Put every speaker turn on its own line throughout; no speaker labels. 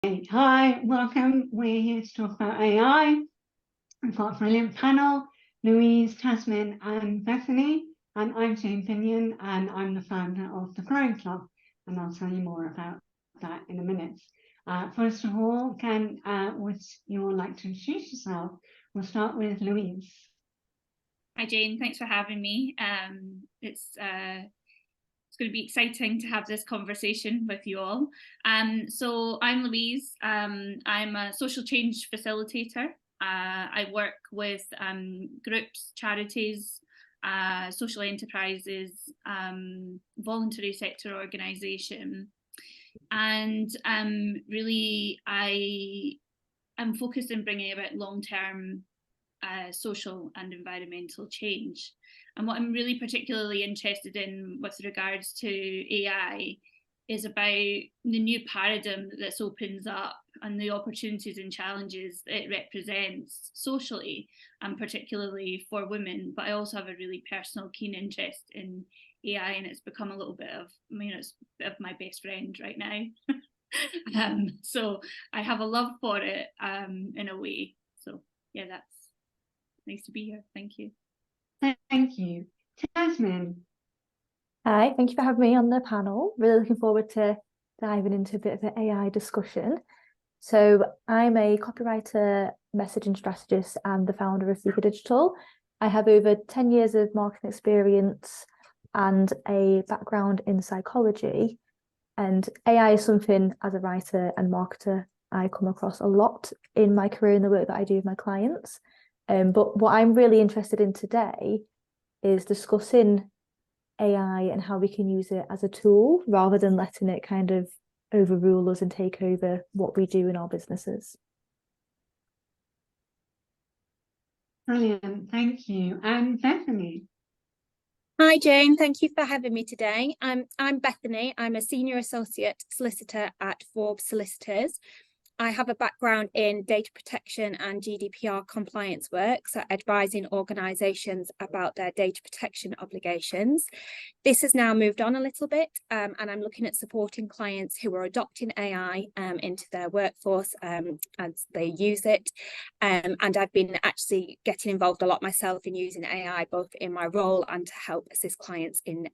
Hi, welcome. We're here to talk about AI. We've got a brilliant panel, Louise, Tasmin and Bethany. And I'm Jane Pinion and I'm the founder of the Growing Club. And I'll tell you more about that in a minute. First of all, would you all like to introduce yourself? We'll start with Louise.
Hi Jane, thanks for having me. It's going to be exciting to have this conversation with you all. So I'm Louise. I'm a social change facilitator. I work with groups, charities, social enterprises, voluntary sector organisation, and really I am focused on bringing about long-term social and environmental change. And what I'm really particularly interested in with regards to AI is about the new paradigm that this opens up and the opportunities and challenges that it represents socially and particularly for women. But I also have a really personal keen interest in AI, and it's become a little bit of, it's a bit of my best friend right now. So I have a love for it in a way. So yeah, that's nice to be here. Thank you.
Thank you. Tasmin.
Hi, thank you for having me on the panel. Really looking forward to diving into a bit of an AI discussion. So I'm a copywriter, messaging strategist, and the founder of Flicker Digital. I have over 10 years of marketing experience and a background in psychology. And AI is something, as a writer and marketer, I come across a lot in my career and the work that I do with my clients. But what I'm really interested in today is discussing AI and how we can use it as a tool rather than letting it kind of overrule us and take over what we do in our businesses.
Brilliant, thank you. And Bethany.
Hi Jane, thank you for having me today. I'm Bethany. I'm a senior associate solicitor at Forbes Solicitors. I have a background in data protection and GDPR compliance work, so advising organisations about their data protection obligations. This has now moved on a little bit, and I'm looking at supporting clients who are adopting AI into their workforce as they use it. And I've been actually getting involved a lot myself in using AI, both in my role and to help assist clients in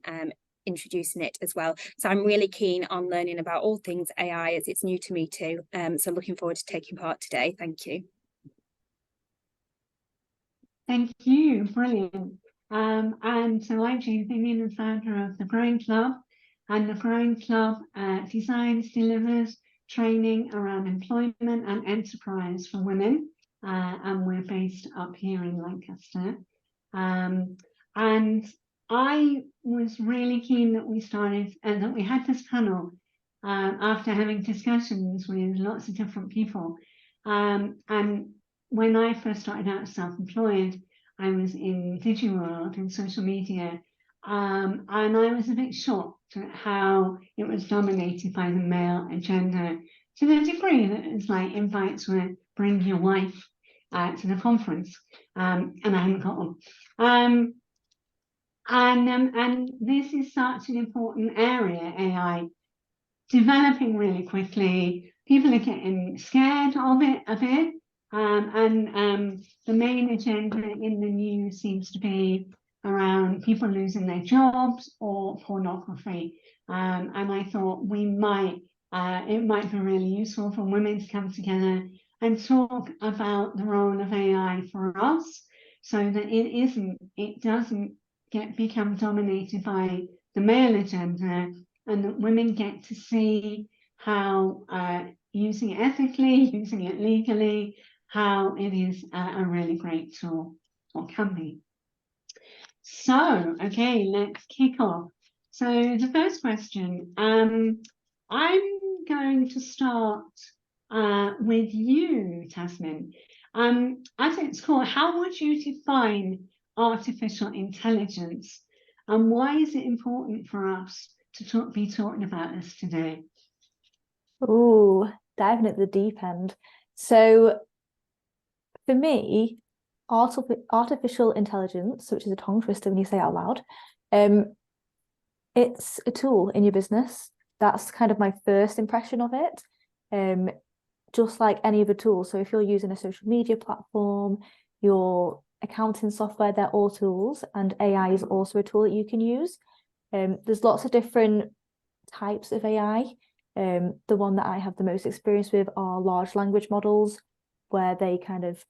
introducing it as well. So I'm really keen on learning about all things AI as it's new to me too. So looking forward to taking part today. Thank you.
Thank you, brilliant. And so I'm Jane Pinion, the founder of the Growing Club, and the Growing Club designs, delivers training around employment and enterprise for women, and we're based up here in Lancaster. And I was really keen that we started and that we had this panel after having discussions with lots of different people. And when I first started out self-employed, I was in DigiWorld, in social media, and I was a bit shocked at how it was dominated by the male agenda, to the degree that it's like invites were bring your wife to the conference, and I hadn't got one. And this is such an important area, AI, developing really quickly. People are getting scared of it a bit. The main agenda in the news seems to be around people losing their jobs or pornography. And I thought it might be really useful for women to come together and talk about the role of AI for us, so that it doesn't become dominated by the male agenda, and that women get to see how using it ethically, using it legally, how it is a really great tool, or can be. So, okay, let's kick off. So the first question, I'm going to start with you, Tasmin. At its core, how would you define artificial intelligence, and why is it important for us to be talking about this today?
Oh, diving at the deep end. So for me, artificial intelligence, which is a tongue twister when you say it out loud, it's a tool in your business. That's kind of my first impression of it. just like any other tool. So if you're using a social media platform, your accounting software, they're all tools, and AI is also a tool that you can use. There's lots of different types of AI. The one that I have the most experience with are large language models, where they kind of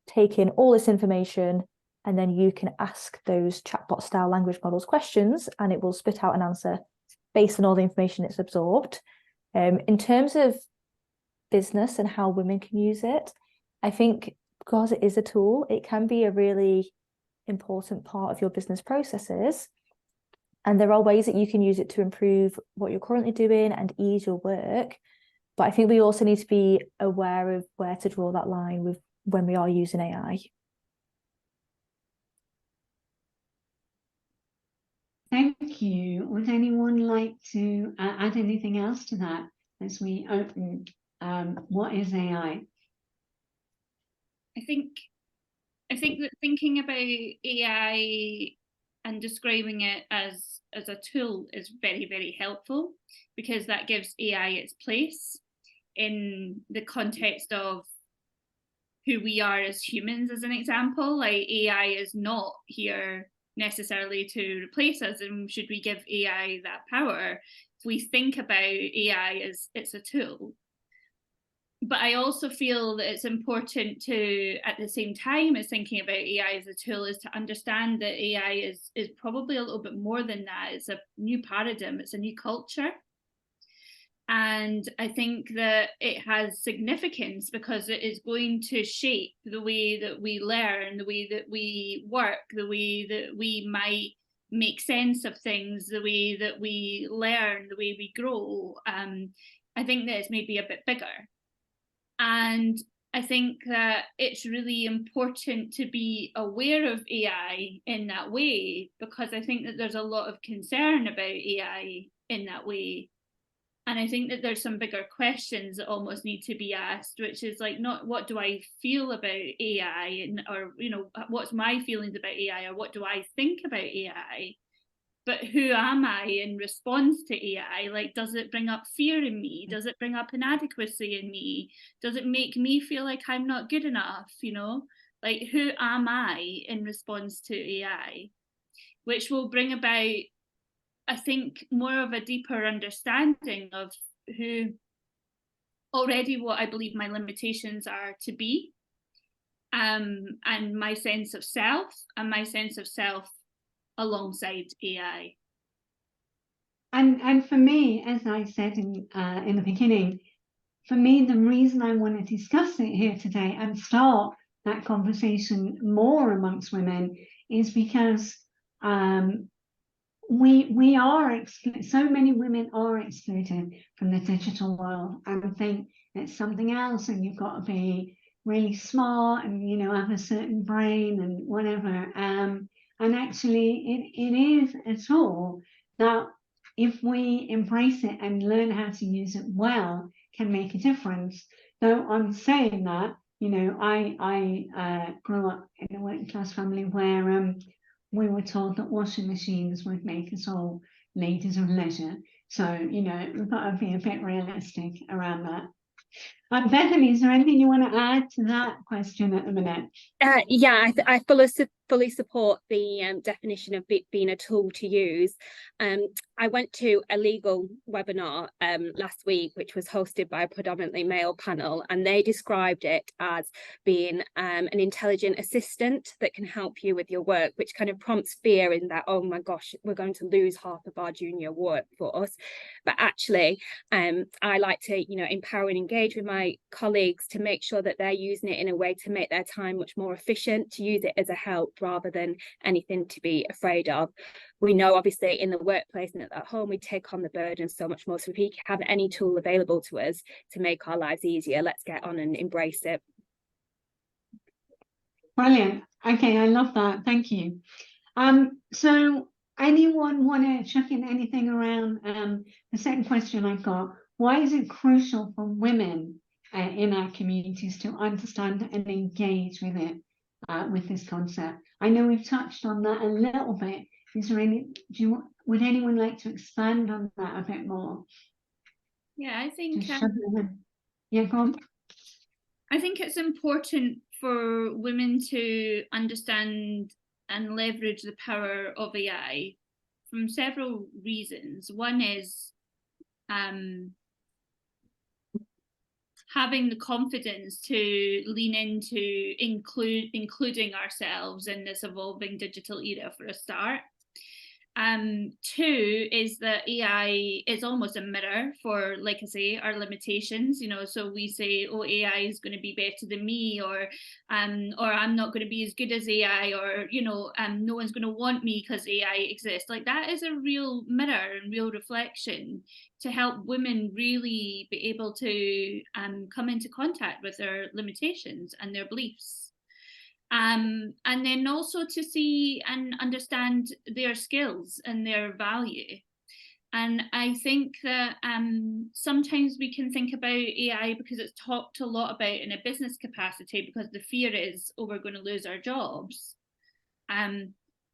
take in all this information, and then you can ask those chatbot style language models questions, and it will spit out an answer based on all the information it's absorbed. In terms of business and how women can use it, I think because it is a tool, it can be a really important part of your business processes. And there are ways that you can use it to improve what you're currently doing and ease your work. But I think we also need to be aware of where to draw that line with when we are using AI.
Thank you. Would anyone like to add anything else to that as we open what is AI?
I think that thinking about AI and describing it as a tool is very, very helpful, because that gives AI its place in the context of who we are as humans. As an example, like, AI is not here necessarily to replace us, and should we give AI that power? If we think about AI as it's a tool. But I also feel that it's important to, at the same time as thinking about AI as a tool, is to understand that AI is probably a little bit more than that. It's a new paradigm, it's a new culture. And I think that it has significance because it is going to shape the way that we learn, the way that we work, the way that we might make sense of things, the way that we learn, the way we grow. I think that it's maybe a bit bigger. And I think that it's really important to be aware of AI in that way, because I think that there's a lot of concern about AI in that way. And I think that there's some bigger questions that almost need to be asked, which is like, not what do I feel about AI, or, you know, what's my feelings about AI, or what do I think about AI? But who am I in response to AI? Like, does it bring up fear in me? Does it bring up inadequacy in me? Does it make me feel like I'm not good enough? You know, like, who am I in response to AI? Which will bring about, I think, more of a deeper understanding of who already, what I believe my limitations are to be, and my sense of self, and my sense of self alongside AI.
And for me, as I said in the beginning, for me, the reason I want to discuss it here today and start that conversation more amongst women is because we are so many women are excluded from the digital world, and think it's something else, and you've got to be really smart and, you know, have a certain brain and whatever. And actually, it is a tool that, if we embrace it and learn how to use it well, can make a difference. Though I'm saying that, you know, I grew up in a working class family where we were told that washing machines would make us all ladies of leisure. So, you know, we've got to be a bit realistic around that. Bethany, is there anything you want to add to that question at the minute?
Yeah, I fully support the definition of being a tool to use. I went to a legal webinar last week, which was hosted by a predominantly male panel, and they described it as being an intelligent assistant that can help you with your work, which kind of prompts fear in that, oh my gosh, we're going to lose half of our junior workforce. But actually, I like to, you know, empower and engage with my colleagues to make sure that they're using it in a way to make their time much more efficient, to use it as a help rather than anything to be afraid of. We know, obviously, in the workplace and at home, we take on the burden so much more. So if we have any tool available to us to make our lives easier, let's get on and embrace it.
Brilliant. Okay, I love that. Thank you. So anyone want to chuck in anything around the second question I've got? Why is it crucial for women in our communities to understand and engage with it, with this concept? I know we've touched on that a little bit. Is there any, would anyone like to expand on that a bit more?
Yeah, I think
Yeah, go on.
I think it's important for women to understand and leverage the power of AI from several reasons. One is having the confidence to lean into including ourselves in this evolving digital era for a start. Two is that AI is almost a mirror for, like I say, our limitations, you know, so we say, oh, AI is going to be better than me, or I'm not going to be as good as AI, or, you know, no one's going to want me because AI exists. Like, that is a real mirror and real reflection to help women really be able to come into contact with their limitations and their beliefs. And then also to see and understand their skills and their value. And I think that sometimes we can think about AI because it's talked a lot about in a business capacity, because the fear is, oh, we're going to lose our jobs.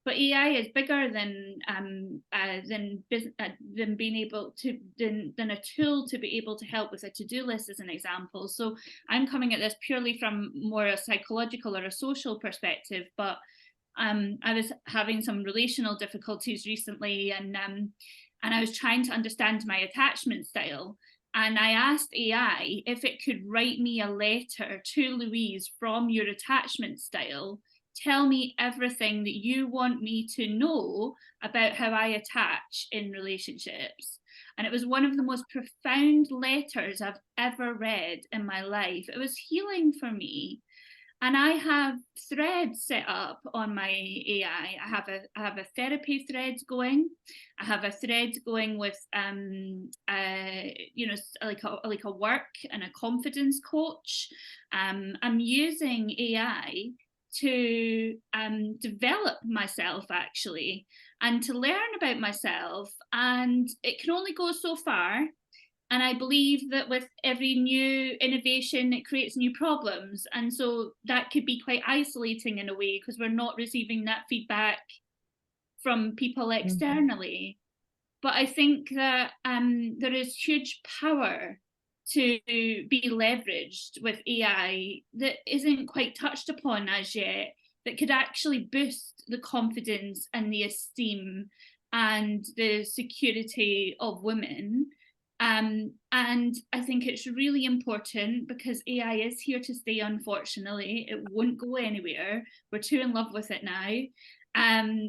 But AI is bigger than being able to than a tool to be able to help with a to-do list, as an example. So I'm coming at this purely from more a psychological or a social perspective, but I was having some relational difficulties recently, and I was trying to understand my attachment style. And I asked AI if it could write me a letter to Louise from your attachment style. Tell me everything that you want me to know about how I attach in relationships. And it was one of the most profound letters I've ever read in my life. It was healing for me. And I have threads set up on my AI. I have a therapy thread going. I have a thread going with you know, like a work and a confidence coach. I'm using AI to develop myself, actually, and to learn about myself, and it can only go so far. And I believe that with every new innovation, it creates new problems, and so that could be quite isolating in a way, because we're not receiving that feedback from people externally. But I think that there is huge power to be leveraged with AI that isn't quite touched upon as yet, that could actually boost the confidence and the esteem and the security of women. And I think it's really important, because AI is here to stay, unfortunately. It won't go anywhere. We're too in love with it now.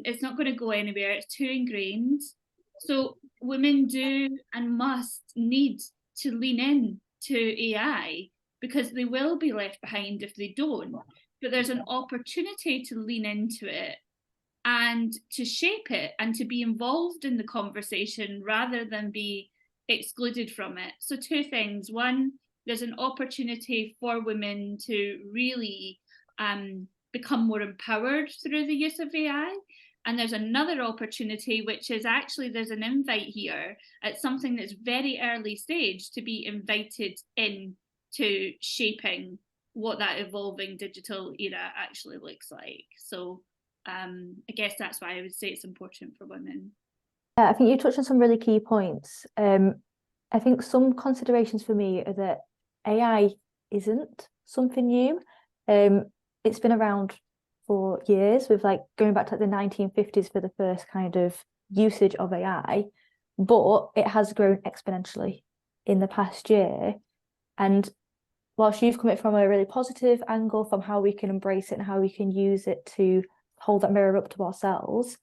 It's not going to go anywhere. It's too ingrained. So women do and must need to lean in to AI, because they will be left behind if they don't. But there's an opportunity to lean into it and to shape it and to be involved in the conversation rather than be excluded from it. So two things. One, there's an opportunity for women to really become more empowered through the use of AI. And there's another opportunity, which is actually, there's an invite here at something that's very early stage to be invited in to shaping what that evolving digital era actually looks like. So I guess that's why I would say it's important for women.
I think you touched on some really key points. I think some considerations for me are that AI isn't something new. It's been around for years, with like going back to the 1950s for the first kind of usage of AI, but it has grown exponentially in the past year. And whilst you've come at it from a really positive angle, from how we can embrace it and how we can use it to hold that mirror up to ourselves,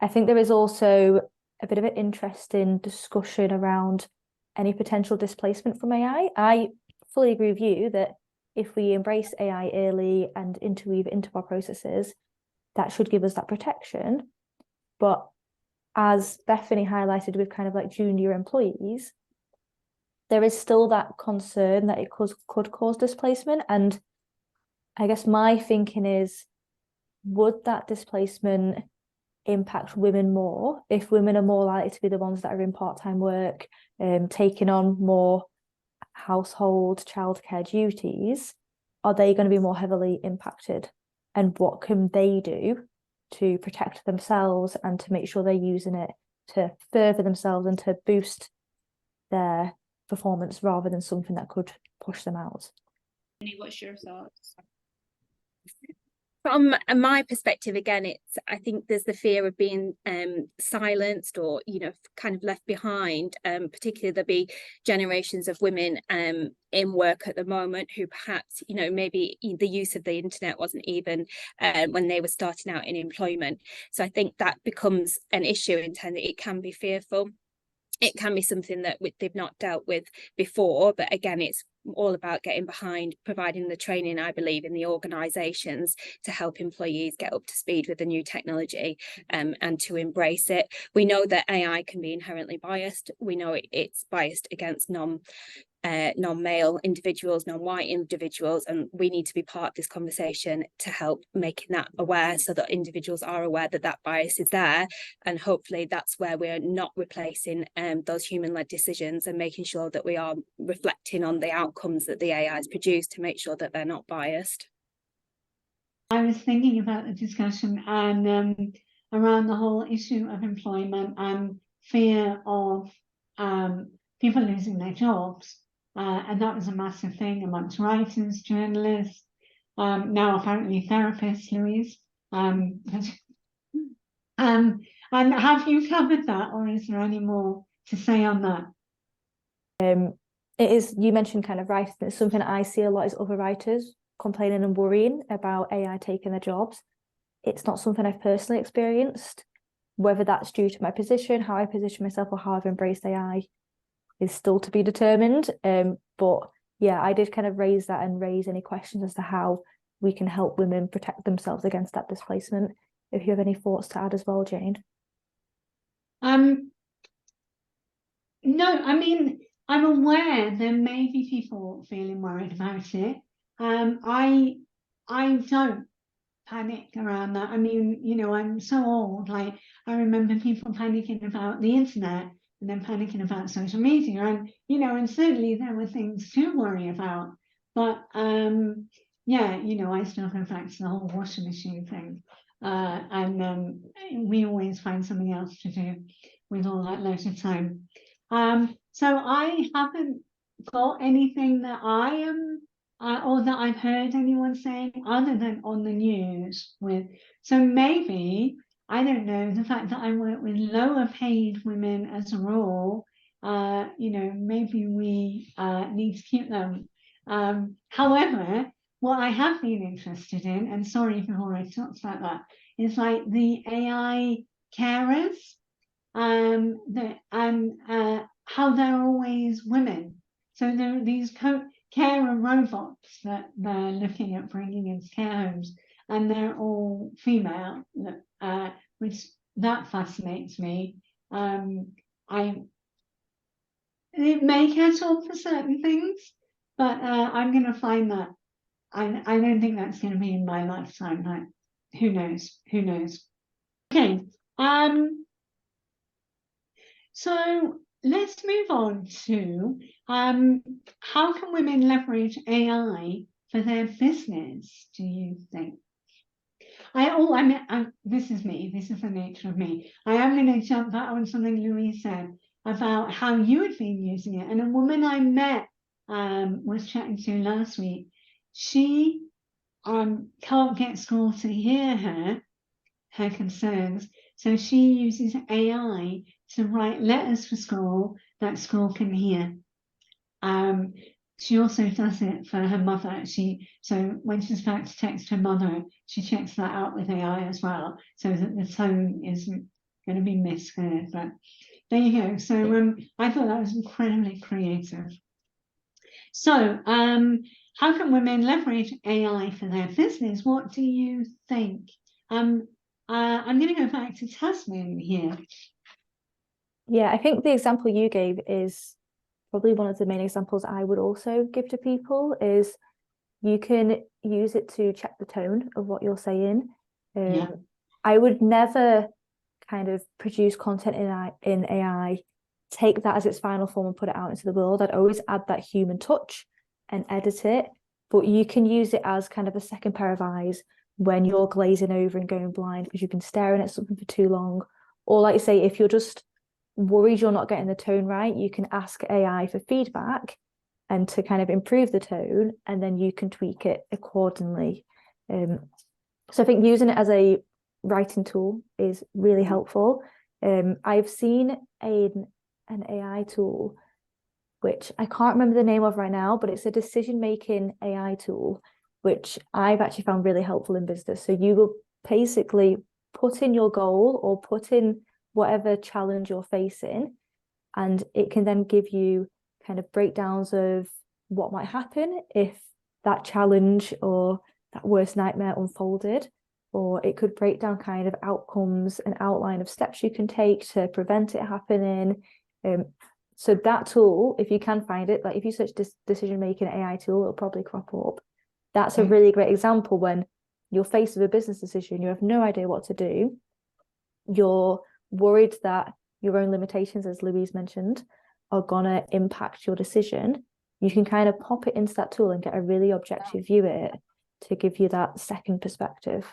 I think there is also a bit of an interesting discussion around any potential displacement from AI. I fully agree with you that if we embrace AI early and interweave it into our processes, that should give us that protection. But as Bethany highlighted with kind of like junior employees, there is still that concern that it could cause displacement. And I guess my thinking is, would that displacement impact women more if women are more likely to be the ones that are in part-time work, taking on more household childcare duties? Are they going to be more heavily impacted? And what can they do to protect themselves and to make sure they're using it to further themselves and to boost their performance rather than something that could push them out?
What's your thoughts?
From my perspective, again, I think there's the fear of being silenced or, kind of left behind. Particularly there'll be generations of women in work at the moment who perhaps, maybe the use of the internet wasn't even when they were starting out in employment. So I think that becomes an issue in terms that it can be fearful. It can be something that they've not dealt with before, but again, it's all about getting behind, providing the training, I believe, in the organisations to help employees get up to speed with the new technology and to embrace it. We know that AI can be inherently biased. We know it's biased against non-male individuals, non-white individuals, and we need to be part of this conversation to help making that aware, so that individuals are aware that that bias is there, and hopefully that's where we're not replacing those human-led decisions, and making sure that we are reflecting on the outcomes that the AI has produced to make sure that they're not biased.
I was thinking about the discussion and around the whole issue of employment and fear of people losing their jobs. And that was a massive thing amongst writers, journalists, now apparently therapists, Louise. And have you covered that, or is there any more to say on that?
It is, you mentioned kind of writing, it's something I see a lot is other writers complaining and worrying about AI taking their jobs. It's not something I've personally experienced. Whether that's due to my position, how I position myself, or how I've embraced AI is still to be determined. But yeah, I did kind of raise that and raise any questions as to how we can help women protect themselves against that displacement. If you have any thoughts to add as well, Jane.
No, I mean, I'm aware there may be people feeling worried about it. I don't panic around that. I mean, I'm so old, like I remember people panicking about the internet and then panicking about social media, and and certainly there were things to worry about. But yeah, I still go back to the whole washing machine thing. And we always find something else to do with all that leisure time. So I haven't got anything that I am or that I've heard anyone saying other than on the news with. So maybe, I don't know, the fact that I work with lower paid women as a rule, maybe we need to keep them. However, what I have been interested in, and sorry if I've already talked about that, is like the AI carers, how they're always women. So there are these carer robots that they're looking at bringing into care homes, and they're all female, which that fascinates me. It may catch on for certain things, but I'm going to find that. I don't think that's going to be in my lifetime. But who knows? Who knows? Okay. So let's move on to how can women leverage AI for their business, do you think? This is me, this is the nature of me. I am going to jump back on something Louise said about how you had been using it. And a woman I met was chatting to last week. She can't get school to hear her concerns. So she uses AI to write letters for school that school can hear. She also does it for her mother. So when she's about to text her mother, she checks that out with AI as well, so that the tone isn't going to be misheard. But there you go. So I thought that was incredibly creative. So how can women leverage AI for their business? What do you think? I'm going to go back to Tasmin here.
Yeah, I think the example you gave is probably one of the main examples I would also give to people. Is you can use it to check the tone of what you're saying.
Yeah.
I would never kind of produce content in AI, take that as its final form and put it out into the world. I'd always add that human touch and edit it, but you can use it as kind of a second pair of eyes when you're glazing over and going blind because you've been staring at something for too long. Or like you say, if you're just worried you're not getting the tone right, you can ask AI for feedback and to kind of improve the tone, and then you can tweak it accordingly. So I think using it as a writing tool is really helpful. I've seen an AI tool, which I can't remember the name of right now, but it's a decision-making AI tool, which I've actually found really helpful in business. So you will basically put in your goal or put in whatever challenge you're facing, and it can then give you kind of breakdowns of what might happen if that challenge or that worst nightmare unfolded, or it could break down kind of outcomes, an outline of steps you can take to prevent it happening. So that tool, if you can find it, like if you search decision-making AI tool, it'll probably crop up. That's a really great example when you're faced with a business decision, you have no idea what to do. You're worried that your own limitations, as Louise mentioned, are gonna impact your decision. You can kind of pop it into that tool and get a really objective view of it to give you that second perspective.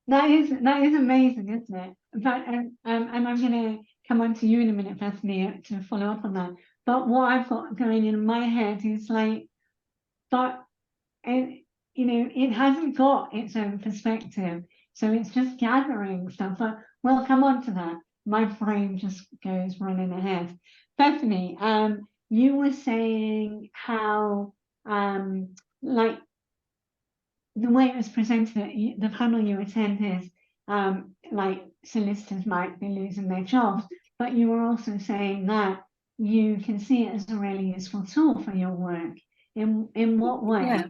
That is amazing, isn't it? But and I'm going to come on to you in a minute, Bethany, to follow up on that. But what I've got going in my head is like, but it, you know, it hasn't got its own perspective, so it's just gathering stuff. But we'll come on to that. My brain just goes running ahead. Bethany, you were saying how like the way it was presented at the panel you attend is like solicitors might be losing their jobs, but you were also saying that you can see it as a really useful tool for your work. In what way?
Yeah.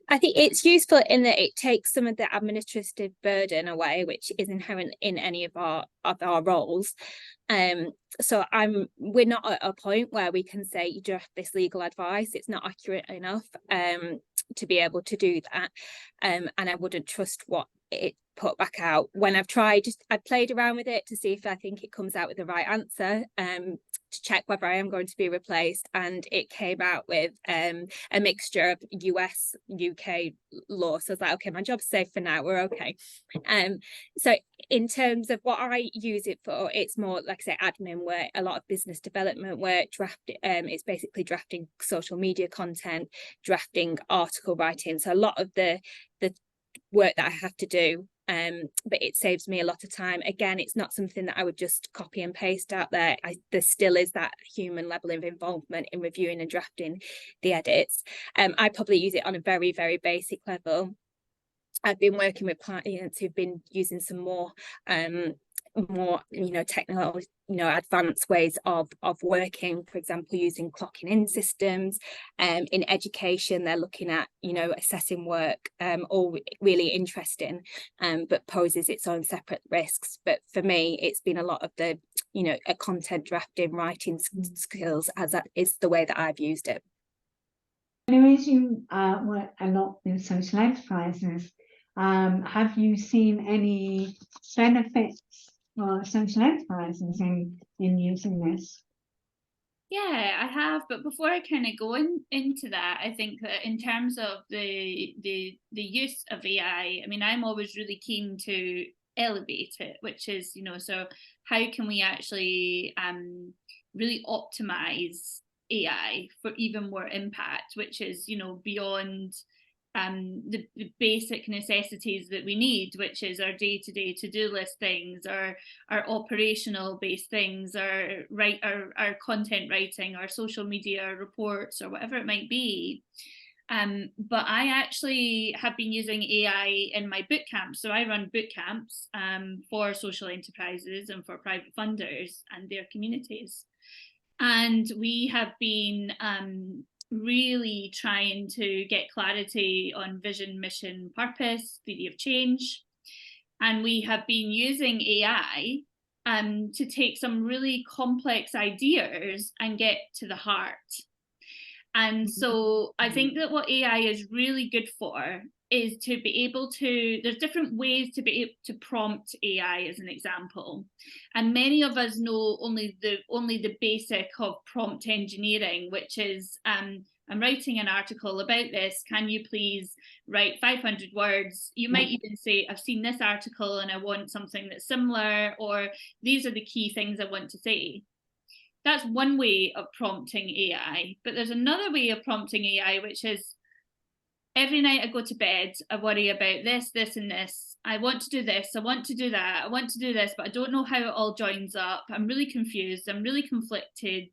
I think it's useful in that it takes some of the administrative burden away, which is inherent in any of our roles. So we're not at a point where we can say you draft this legal advice. It's not accurate enough to be able to do that. And I wouldn't trust what it put back out. When I've played around with it to see if I think it comes out with the right answer, to check whether I am going to be replaced, and it came out with a mixture of US, UK law. So I was like, okay, my job's safe for now, we're okay. So in terms of what I use it for, it's more like I say admin work, a lot of business development work, it's basically drafting social media content, drafting article writing. So a lot of the work that I have to do, but it saves me a lot of time. Again, it's not something that I would just copy and paste out there. There still is that human level of involvement in reviewing and drafting the edits. I probably use it on a very, very basic level. I've been working with clients who've been using some more technical, advanced ways of working, for example, using clocking in systems. In education, they're looking at, assessing work, all really interesting, but poses its own separate risks. But for me, it's been a lot of the, a content drafting, writing skills, as that is the way that I've used it.
Anyways, you work a lot with social enterprises. Have you seen any benefits for social enterprises in using this?
Yeah, I have, but before I kind of go into that, I think that in terms of the use of AI, I mean, I'm always really keen to elevate it, which is, so how can we actually really optimize AI for even more impact, which is, beyond the basic necessities that we need, which is our day-to-day to-do list things, our operational based things, our content writing, our social media reports, or whatever it might be. But I actually have been using AI in my boot camps. So I run boot camps for social enterprises and for private funders and their communities. And we have been really trying to get clarity on vision, mission, purpose, theory of change. And we have been using AI to take some really complex ideas and get to the heart. And so I think that what AI is really good for is to be able to, there's different ways to be able to prompt AI as an example. And many of us know only the basic of prompt engineering, which is, I'm writing an article about this. Can you please write 500 words? You might even say, I've seen this article and I want something that's similar, or these are the key things I want to say. that's one way of prompting AI. But there's another way of prompting AI, which is every night I go to bed, I worry about this, this, and this. I want to do this, I want to do that, I want to do this, but I don't know how it all joins up. I'm really confused, I'm really conflicted.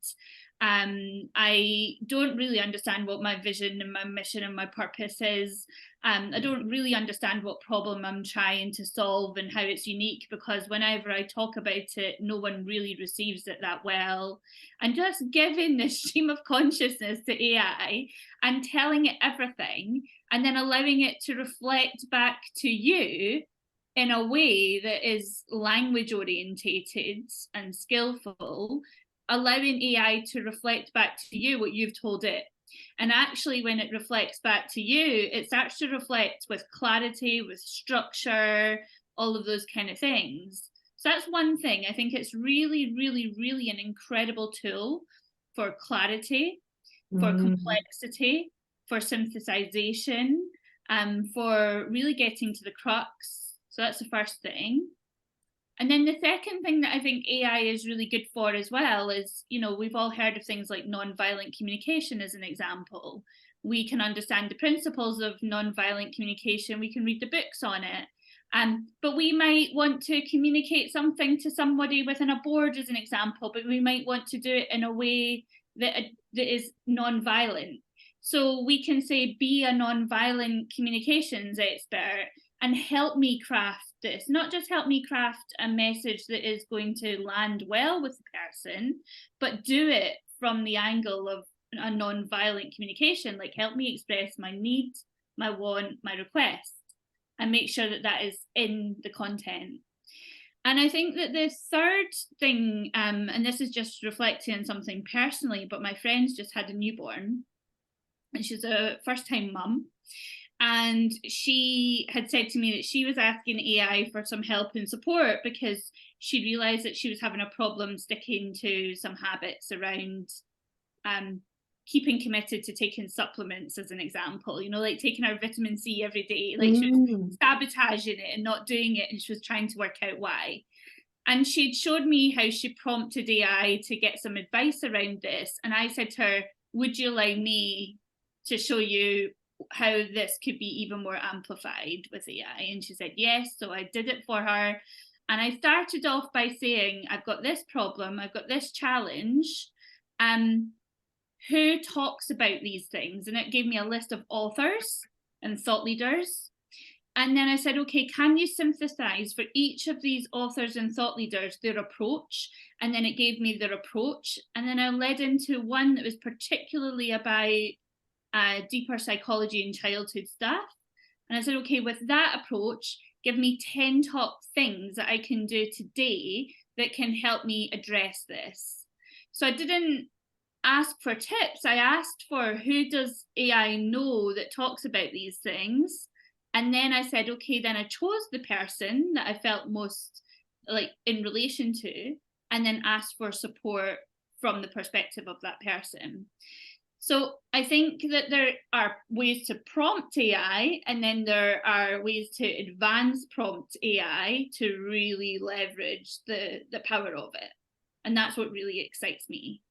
I don't really understand what my vision and my mission and my purpose is. I don't really understand what problem I'm trying to solve and how it's unique, because whenever I talk about it, no one really receives it that well. And just giving this stream of consciousness to AI and telling it everything, and then allowing it to reflect back to you in a way that is language orientated and skillful, allowing AI to reflect back to you what you've told it. And actually, when it reflects back to you, it starts to reflect with clarity, with structure, all of those kind of things. So that's one thing. I think it's really, really, really an incredible tool for clarity, for complexity, for synthesization, for really getting to the crux. So that's the first thing. And then the second thing that I think AI is really good for as well is, you know, we've all heard of things like non-violent communication as an example. We can understand the principles of non-violent communication. We can read the books on it. But we might want to communicate something to somebody within a board as an example, but we might want to do it in a way that is non-violent. So we can say, be a non-violent communications expert and help me craft this, not just help me craft a message that is going to land well with the person, but do it from the angle of a non-violent communication, like help me express my need, my want, my request, and make sure that that is in the content. And I think that the third thing, and this is just reflecting on something personally, but my friend's just had a newborn, and she's a first-time mum. And she had said to me that she was asking AI for some help and support because she realised that she was having a problem sticking to some habits around keeping committed to taking supplements, as an example, you know, like taking our vitamin C every day. Like she was sabotaging it and not doing it, and she was trying to work out why. And she'd showed me how she prompted AI to get some advice around this. And I said to her, would you allow me to show you how this could be even more amplified with AI? And she said yes. So I did it for her, and I started off by saying, I've got this problem, I've got this challenge, who talks about these things? And it gave me a list of authors and thought leaders. And then I said, okay, can you synthesize for each of these authors and thought leaders their approach? And then it gave me their approach, and then I led into one that was particularly about deeper psychology and childhood stuff. And I said, okay, with that approach, give me 10 top things that I can do today that can help me address this. So I didn't ask for tips. I asked for, who does AI know that talks about these things? And then I said, okay, then I chose the person that I felt most like in relation to, and then asked for support from the perspective of that person. So I think that there are ways to prompt AI, and then there are ways to advance prompt AI to really leverage the power of it. And that's what really excites me.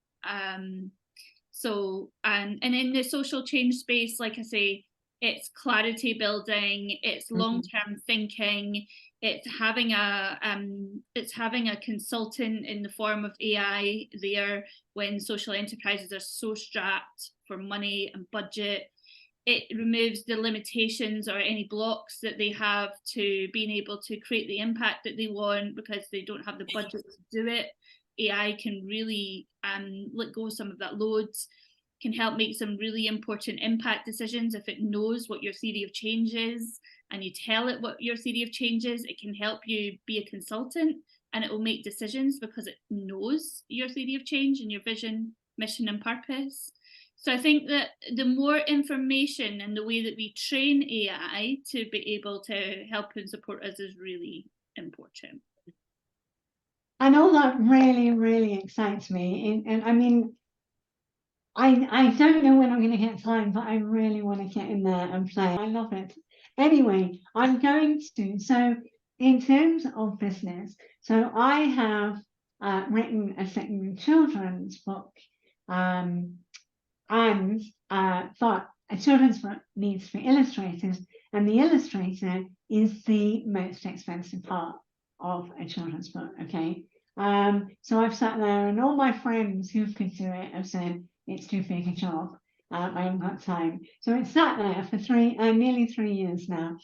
So in the social change space, like I say, it's clarity building, it's long-term thinking, it's having a consultant in the form of AI there when social enterprises are so strapped for money and budget. It removes the limitations or any blocks that they have to being able to create the impact that they want because they don't have the budget to do it. AI can really let go of some of that load, can help make some really important impact decisions. If it knows what your theory of change is and you tell it what your theory of change is, it can help you be a consultant, and it will make decisions because it knows your theory of change and your vision, mission and purpose. So I think that the more information and the way that we train AI to be able to help and support us is really important.
And all that really, really excites me. And I mean, I don't know when I'm going to get time, but I really want to get in there and play. I love it. Anyway, I'm going to, so in terms of business, so I have written a second children's book, and thought a children's book needs to be illustrated, and the illustrator is the most expensive part of a children's book. Okay, so I've sat there, and all my friends who could do it have said it's too big a job. I haven't got time, so it's sat there for nearly 3 years now.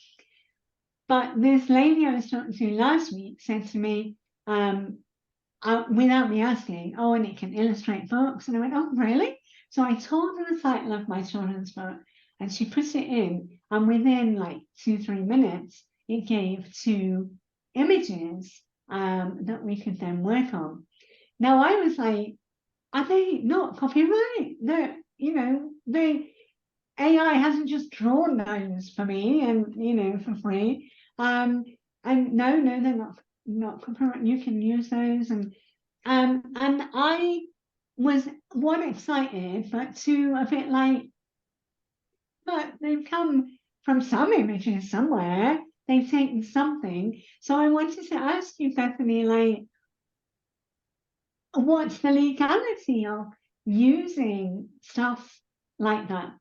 But this lady I was talking to last week said to me, without me asking, oh, and it can illustrate books. And I went, oh, really? So I told her the title of my children's book, and she put it in, and within like 2-3 minutes, it gave 2 images that we could then work on. Now I was like, are they not copyright? They're, AI hasn't just drawn those for me and for free. And no, they're not copyright. You can use those, and I was 1 excited, but 2 a bit like, but they've come from some images somewhere. They've taken something. So I wanted to ask you, Bethany, like, what's the legality of using stuff like that?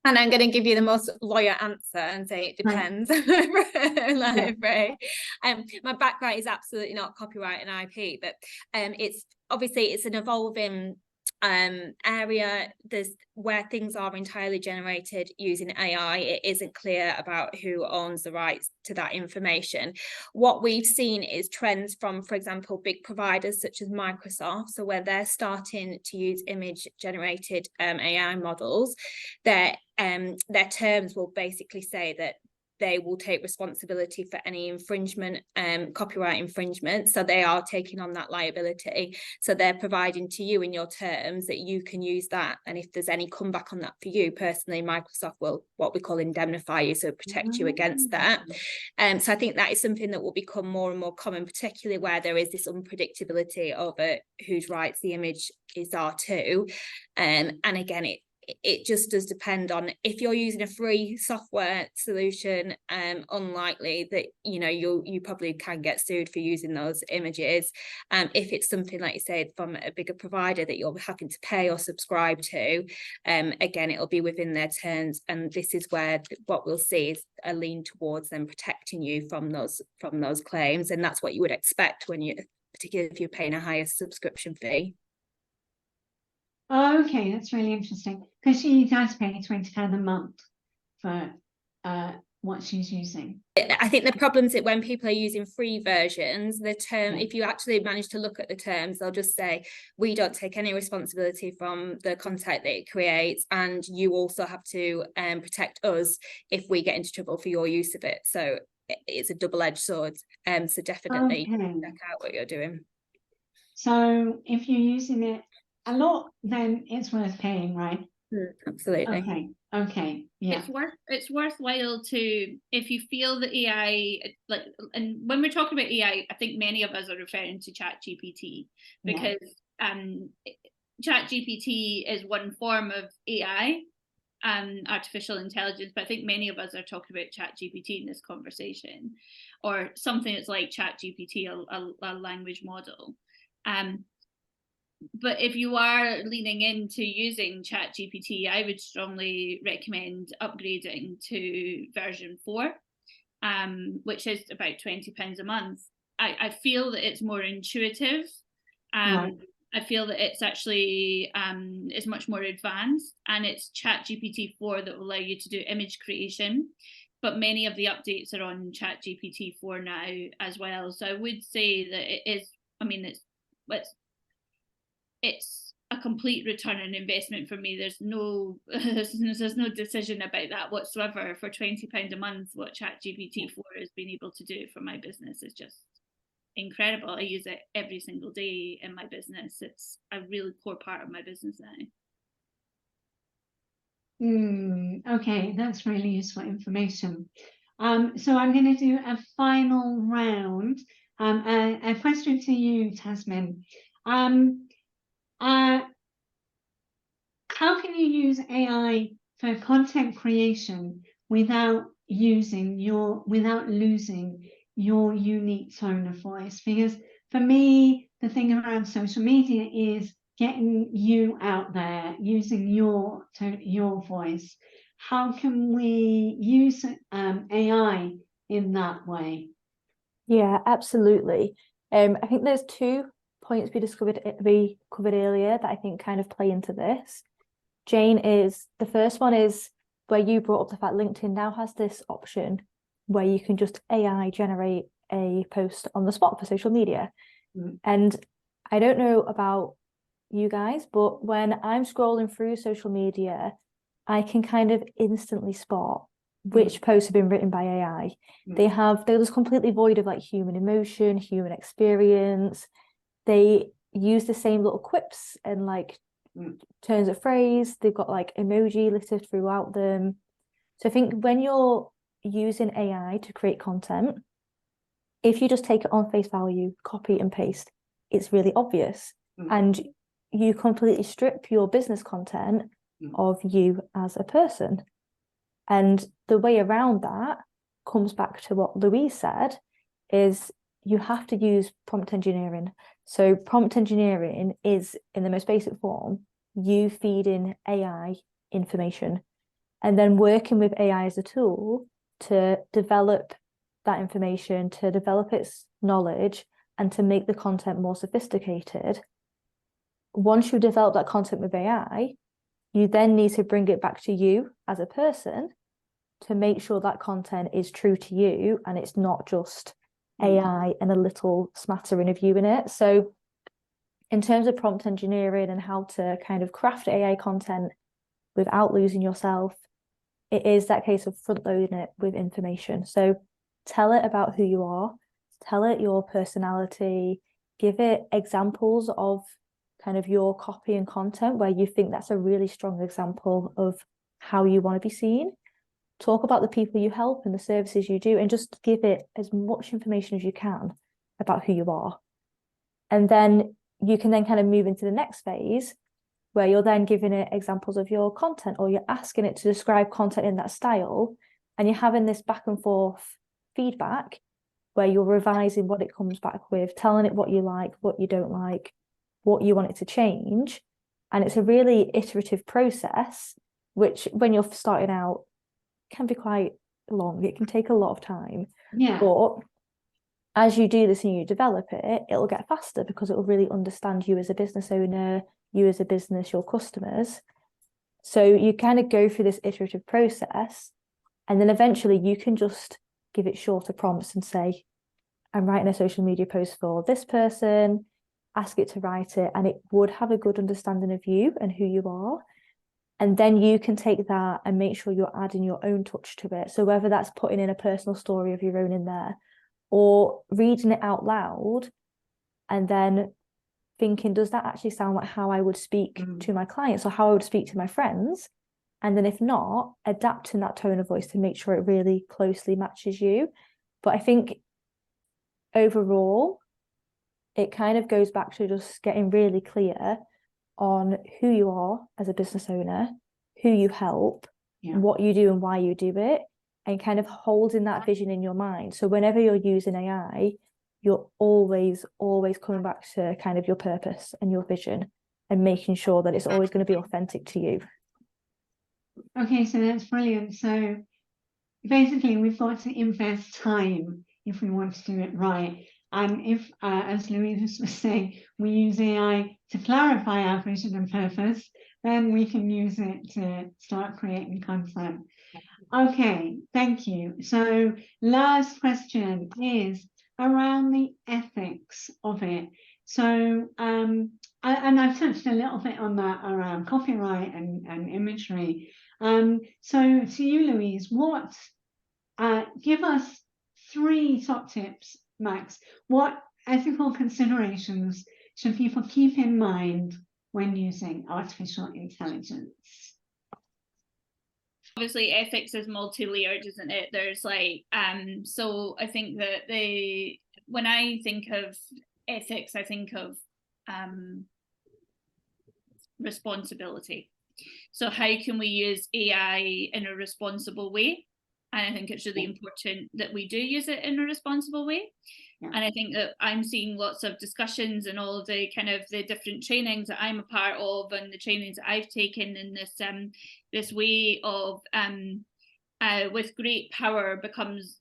And I'm going to give you the most lawyer answer and say it depends. Right. My background is absolutely not copyright and IP, but it's an evolving area. There's where things are entirely generated using AI. It isn't clear about who owns the rights to that information. What we've seen is trends from, for example, big providers such as Microsoft. So where they're starting to use image generated AI models, their terms will basically say that they will take responsibility for any infringement, copyright infringement. So they are taking on that liability. So they're providing to you in your terms that you can use that. And if there's any comeback on that for you personally, Microsoft will what we call indemnify you, so protect you against that. So I think that is something that will become more and more common, particularly where there is this unpredictability over whose rights the image are to. And again, it just does depend on if you're using a free software solution, unlikely that you probably can get sued for using those images. If it's something like you said from a bigger provider that you're having to pay or subscribe to, again it'll be within their terms, and this is where what we'll see is a lean towards them protecting you from those claims, and that's what you would expect when you, particularly if you're paying a higher subscription fee.
Oh, okay, that's really interesting, because she does pay £20 a month for what she's using.
I think the problem is that when people are using free versions, the term, if you actually manage to look at the terms, they'll just say, we don't take any responsibility from the content that it creates, and you also have to protect us if we get into trouble for your use of it. So it's a double-edged sword. So definitely check out what you're doing.
So if you're using it a lot, then it's worth paying, right?
Absolutely.
Okay, yeah.
It's worthwhile to, if you feel that AI, like, and when we're talking about AI, I think many of us are referring to ChatGPT, because ChatGPT is one form of AI, artificial intelligence, but I think many of us are talking about ChatGPT in this conversation, or something that's like ChatGPT, a language model. But if you are leaning into using ChatGPT, I would strongly recommend upgrading to version 4, which is about £20 a month. I feel that it's more intuitive. I feel that it's actually is much more advanced, and it's ChatGPT 4 that will allow you to do image creation. But many of the updates are on ChatGPT 4 now as well. So I would say that it is, I mean, it's a complete return on investment for me. There's no decision about that whatsoever. For £20 a month, what ChatGPT 4 has been able to do for my business is just incredible. I use it every single day in my business. It's a really core part of my business now.
Okay, that's really useful information. So I'm going to do a final round. A question to you, Tasmin. How can you use AI for content creation without losing your unique tone of voice? Because for me, the thing around social media is getting you out there, using your voice. How can we use AI in that way?
Yeah, absolutely. I think there's 2 points we covered earlier that I think kind of play into this. Jane, is the first one is where you brought up the fact LinkedIn now has this option where you can just AI generate a post on the spot for social media. And I don't know about you guys, but when I'm scrolling through social media, I can kind of instantly spot which posts have been written by AI. They're just completely void of like human emotion, human experience. They use the same little quips and like turns of phrase. They've got like emoji littered throughout them. So I think when you're using AI to create content, if you just take it on face value, copy and paste, it's really obvious. And you completely strip your business content of you as a person. And the way around that comes back to what Louise said, is you have to use prompt engineering. So prompt engineering is, in the most basic form, you feeding AI information and then working with AI as a tool to develop that information, to develop its knowledge, and to make the content more sophisticated. Once you develop that content with AI, you then need to bring it back to you as a person to make sure that content is true to you and it's not just AI and a little smattering of you in it. So in terms of prompt engineering and how to kind of craft AI content without losing yourself, it is that case of front loading it with information. So tell it about who you are, tell it your personality, give it examples of kind of your copy and content where you think that's a really strong example of how you want to be seen. Talk about the people you help and the services you do, and just give it as much information as you can about who you are. And then you can then kind of move into the next phase where you're then giving it examples of your content, or you're asking it to describe content in that style, and you're having this back and forth feedback where you're revising what it comes back with, telling it what you like, what you don't like, what you want it to change. And it's a really iterative process, which when you're starting out can be quite long. It can take a lot of time.
Yeah.
But as you do this and you develop it, it'll get faster because it will really understand you as a business owner, you as a business, your customers. So you kind of go through this iterative process, and then eventually you can just give it shorter prompts and say, I'm writing a social media post for this person, ask it to write it, and it would have a good understanding of you and who you are. And then you can take that and make sure you're adding your own touch to it. So whether that's putting in a personal story of your own in there, or reading it out loud and then thinking, does that actually sound like how I would speak to my clients or how I would speak to my friends? And then if not, adapting that tone of voice to make sure it really closely matches you. But I think overall, it kind of goes back to just getting really clear on who you are as a business owner, who you help, what you do and why you do it, and kind of holding that vision in your mind. So whenever you're using AI, you're always coming back to kind of your purpose and your vision and making sure that it's always going to be authentic to you.
Okay, so that's brilliant. So basically we've got to invest time if we want to do it right. And if, as Louise was saying, we use AI to clarify our vision and purpose, then we can use it to start creating content. Okay, thank you. So last question is around the ethics of it. So, and I've touched a little bit on that around copyright and imagery. So to you, Louise, give us 3 top tips, max. What ethical considerations should people keep in mind when using artificial intelligence?
Obviously ethics is multi-layered, isn't it? There's like so I think that when I think of ethics, I think of responsibility. So how can we use AI in a responsible way? And I think it's really important that we do use it in a responsible way. And I think that I'm seeing lots of discussions and all of the kind of the different trainings that I'm a part of and the trainings that I've taken in this this way of with great power comes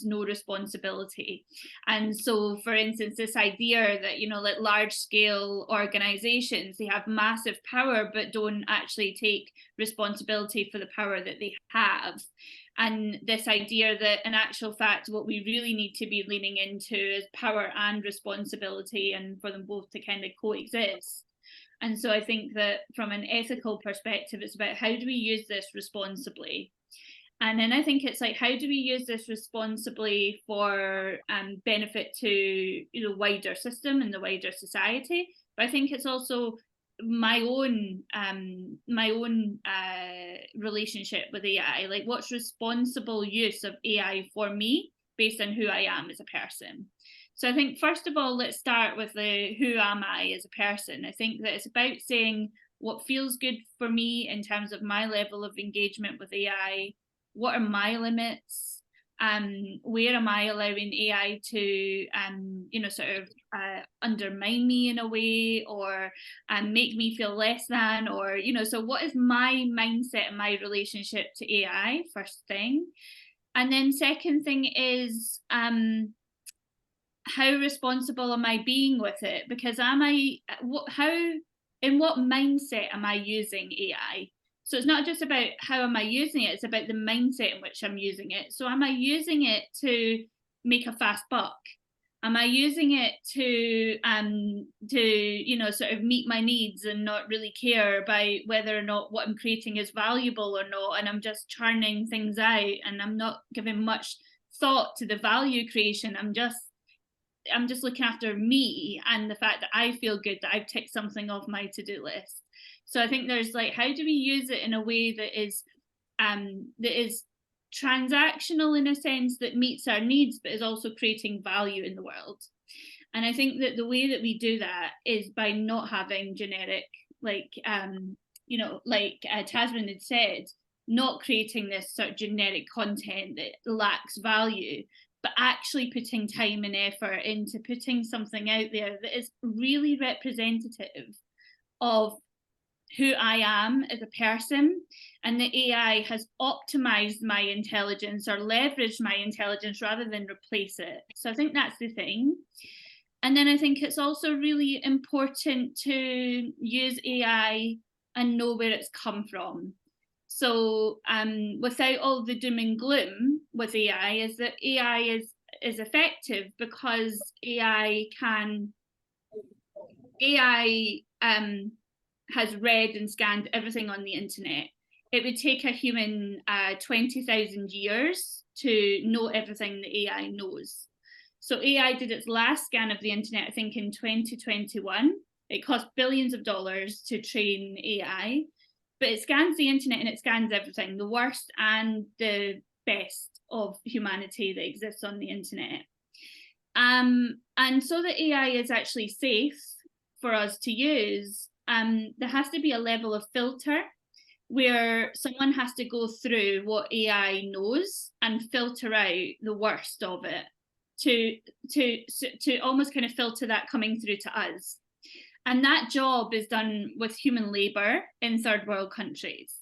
no responsibility. And so, for instance, this idea that, you know, like large scale organizations, they have massive power but don't actually take responsibility for the power that they have. And this idea that in actual fact, what we really need to be leaning into is power and responsibility, and for them both to kind of coexist. And so I think that from an ethical perspective, it's about how do we use this responsibly? And then I think it's like, how do we use this responsibly for benefit to, you know, wider system and the wider society? But I think it's also my own relationship with AI, like what's responsible use of AI for me based on who I am as a person. So I think first of all, let's start with the who am I as a person. I think that it's about saying what feels good for me in terms of my level of engagement with AI. What are my limits? Where am I allowing AI to, you know, sort of undermine me in a way, or make me feel less than, or, you know, so what is my mindset and my relationship to AI, first thing. And then second thing is, how responsible am I being with it? Because in what mindset am I using AI? So it's not just about how am I using it, it's about the mindset in which I'm using it. So am I using it to make a fast buck? Am I using it to you know, sort of meet my needs and not really care about whether or not what I'm creating is valuable or not, and I'm just churning things out and I'm not giving much thought to the value creation? I'm just looking after me and the fact that I feel good that I've ticked something off my to-do list. So I think there's like, how do we use it in a way that is transactional in a sense that meets our needs, but is also creating value in the world? And I think that the way that we do that is by not having generic, like, you know, like Tasman had said, not creating this sort of generic content that lacks value, but actually putting time and effort into putting something out there that is really representative of who I am as a person, and the AI has optimized my intelligence or leveraged my intelligence rather than replace it. So I think that's the thing. And then I think it's also really important to use AI and know where it's come from. So without all the doom and gloom with AI, is that AI is effective because AI has read and scanned everything on the internet. It would take a human 20,000 years to know everything the AI knows. So AI did its last scan of the internet, I think, in 2021. It cost billions of dollars to train AI, but it scans the internet and it scans everything, the worst and the best of humanity that exists on the internet. And so that AI is actually safe for us to use, there has to be a level of filter where someone has to go through what AI knows and filter out the worst of it to almost kind of filter that coming through to us. And that job is done with human labor in third world countries.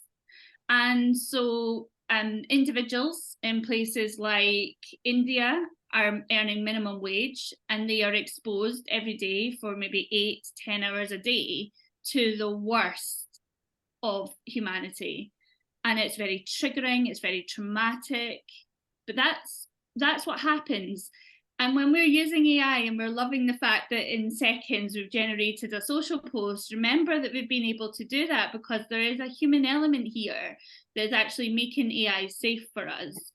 And so individuals in places like India are earning minimum wage, and they are exposed every day for maybe 8-10 hours a day to the worst of humanity. And it's very triggering, it's very traumatic, but that's what happens. And when we're using AI and we're loving the fact that in seconds we've generated a social post, remember that we've been able to do that because there is a human element here that is actually making AI safe for us.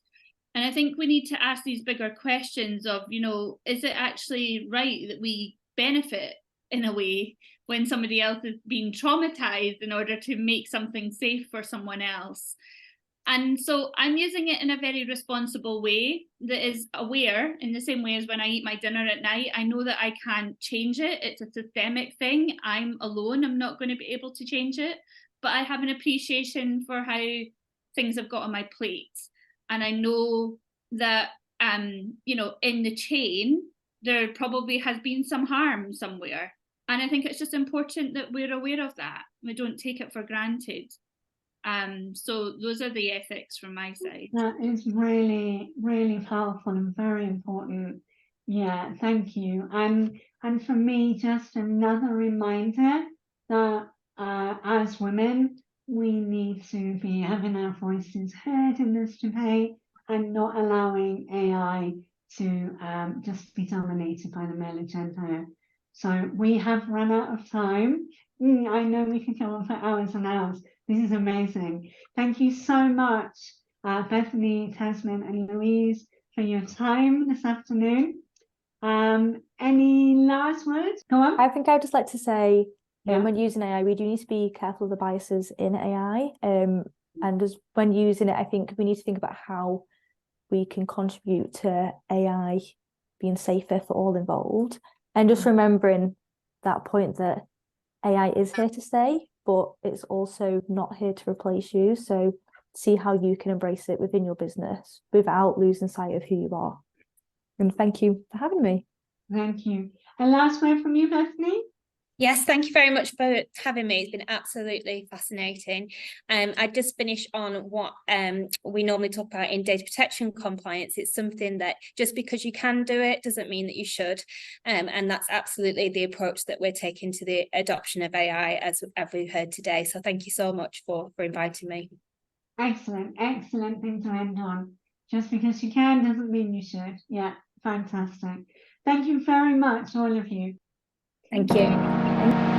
And I think we need to ask these bigger questions of, you know, is it actually right that we benefit in a way when somebody else is being traumatized in order to make something safe for someone else? And so I'm using it in a very responsible way that is aware, in the same way as when I eat my dinner at night. I know that I can't change it. It's a systemic thing. I'm alone. I'm not going to be able to change it. But I have an appreciation for how things have got on my plate. And I know that you know, in the chain, there probably has been some harm somewhere. And I think it's just important that we're aware of that. We don't take it for granted. So those are the ethics from my side.
That is really, really powerful and very important. Yeah, thank you. And for me, just another reminder that as women, we need to be having our voices heard in this debate and not allowing AI to just be dominated by the male agenda. So we have run out of time. I know we could go on for hours and hours. This is amazing. Thank you so much, Bethany, Tasman, and Louise, for your time this afternoon. Any last words? Go on.
I think I'd just like to say,
Yeah.
when using AI, we do need to be careful of the biases in AI. And as when using it, I think we need to think about how we can contribute to AI being safer for all involved. And just remembering that point that AI is here to stay, but it's also not here to replace you. So see how you can embrace it within your business without losing sight of who you are. And thank you for having me.
Thank you. A last word from you, Bethany?
Yes, thank you very much for having me. It's been absolutely fascinating. I just finish on what we normally talk about in data protection compliance. It's something that just because you can do it doesn't mean that you should. And that's absolutely the approach that we're taking to the adoption of AI, as we've heard today. So thank you so much for inviting me.
Excellent, excellent thing to end on. Just because you can doesn't mean you should. Yeah, fantastic. Thank you very much, all of you.
Thank you.